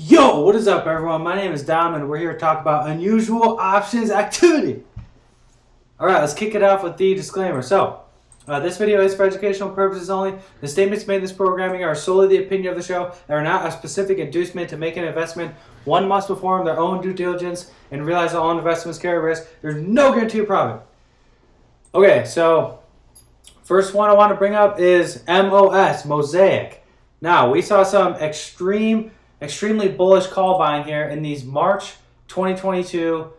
Yo, what is up, everyone? My name is Dom, and we're here to talk about unusual options activity. All right, let's kick it off with the disclaimer. This video is for educational purposes only. The statements made in this programming are solely the opinion of the show and are not a specific inducement to make an investment. One must perform their own due diligence and realize that all investments carry risk. There's no guarantee of profit. Okay, so first one I want to bring up is MOS, Mosaic. Now, we saw some extremely bullish call buying here in these March 2022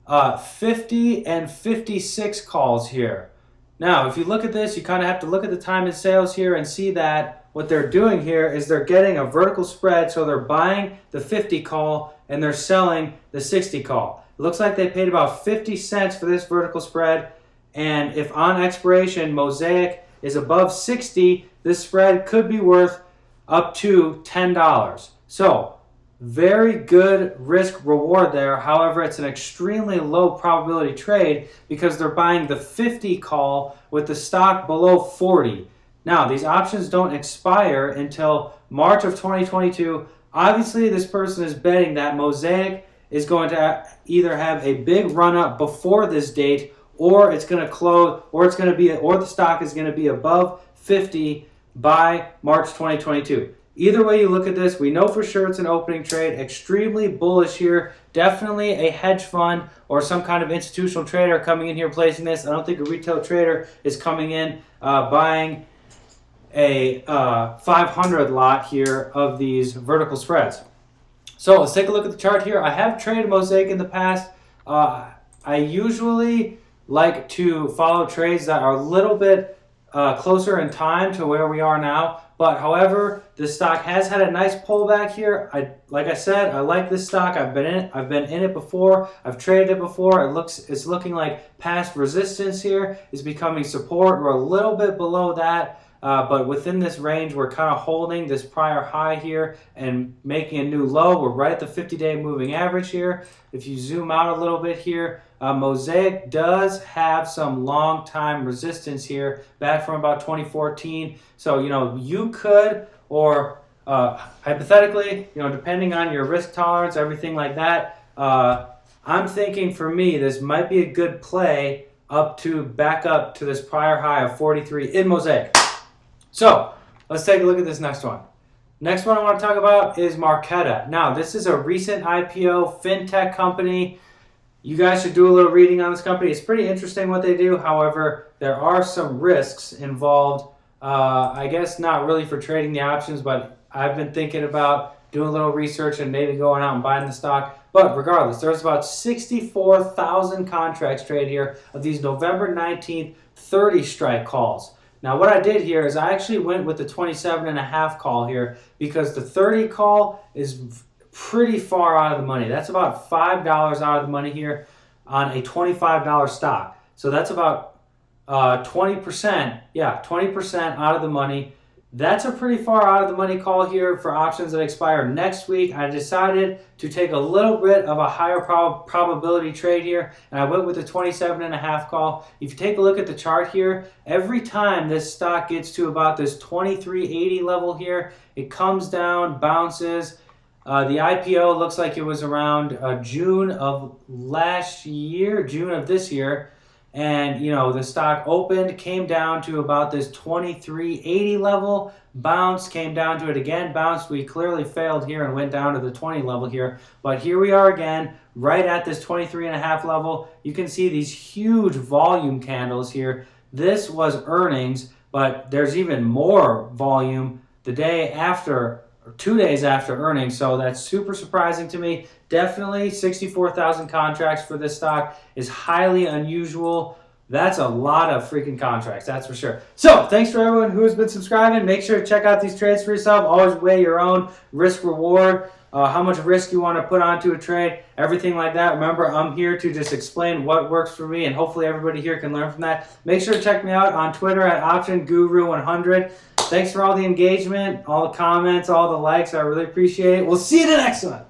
50 and 56 calls here. Now, if you look at this, you kind of have to look at the time in sales here and see that what they're doing here is they're getting a vertical spread, so they're buying the 50 call and they're selling the 60 call. It looks like they paid about 50 cents for this vertical spread, and if on expiration Mosaic is above 60, this spread could be worth up to $10. So, very good risk reward there. However, it's an extremely low probability trade because they're buying the 50 call with the stock below 40. Now, these options don't expire until March of 2022. Obviously, this person is betting that Mosaic is going to either have a big run up before this date, or it's going to close, or the stock is going to be above 50 by March 2022. Either way you look at this, we know for sure it's an opening trade. Extremely bullish here. Definitely a hedge fund or some kind of institutional trader coming in here placing this. I don't think a retail trader is coming in buying a 500 lot here of these vertical spreads. So let's take a look at the chart here. I have traded Mosaic in the past. I usually like to follow trades that are a little bit closer in time to where we are now. But however, this stock has had a nice pullback here. Like I said, I like this stock. I've been in it before. I've traded it before. It's looking like past resistance here is becoming support. We're a little bit below that, but within this range, we're kind of holding this prior high here and making a new low. We're right at the 50-day moving average here. If you zoom out a little bit here, Mosaic does have some long time resistance here back from about 2014. So, you could, or hypothetically, depending on your risk tolerance, everything like that, I'm thinking for me, this might be a good play back up to this prior high of 43 in Mosaic. So let's take a look at this next one. Next one I want to talk about is Marqeta. Now, this is a recent IPO fintech company. You guys should do a little reading on this company. It's pretty interesting what they do. However, there are some risks involved. I guess not really for trading the options, but I've been thinking about doing a little research and maybe going out and buying the stock. But regardless, there's about 64,000 contracts traded here of these November 19th 30 strike calls. Now, what I did here is I actually went with the 27.5 call here because the 30 call is pretty far out of the money. That's about $5 out of the money here on a $25 stock. So that's about 20%. Yeah, 20% out of the money. That's a pretty far out of the money call here for options that expire next week. I decided to take a little bit of a higher probability trade here, and I went with the 27.5 call. If you take a look at the chart here, every time this stock gets to about this 23.80 level here, it comes down, bounces. The IPO looks like it was around June of last year, June of this year. And, the stock opened, came down to about this 23.80 level, bounced, came down to it again, bounced. We clearly failed here and went down to the 20 level here. But here we are again, right at this 23.5 level. You can see these huge volume candles here. This was earnings, but there's even more volume the day after, 2 days after earnings, so that's super surprising to me. Definitely 64,000 contracts for this stock is highly unusual. That's a lot of freaking contracts, that's for sure. So thanks for everyone who has been subscribing. Make sure to check out these trades for yourself. Always weigh your own risk reward, how much risk you want to put onto a trade, everything like that. Remember, I'm here to just explain what works for me, and hopefully everybody here can learn from that. Make sure to check me out on Twitter at OptionGuru100. Thanks for all the engagement, all the comments, all the likes. I really appreciate it. We'll see you in the next one.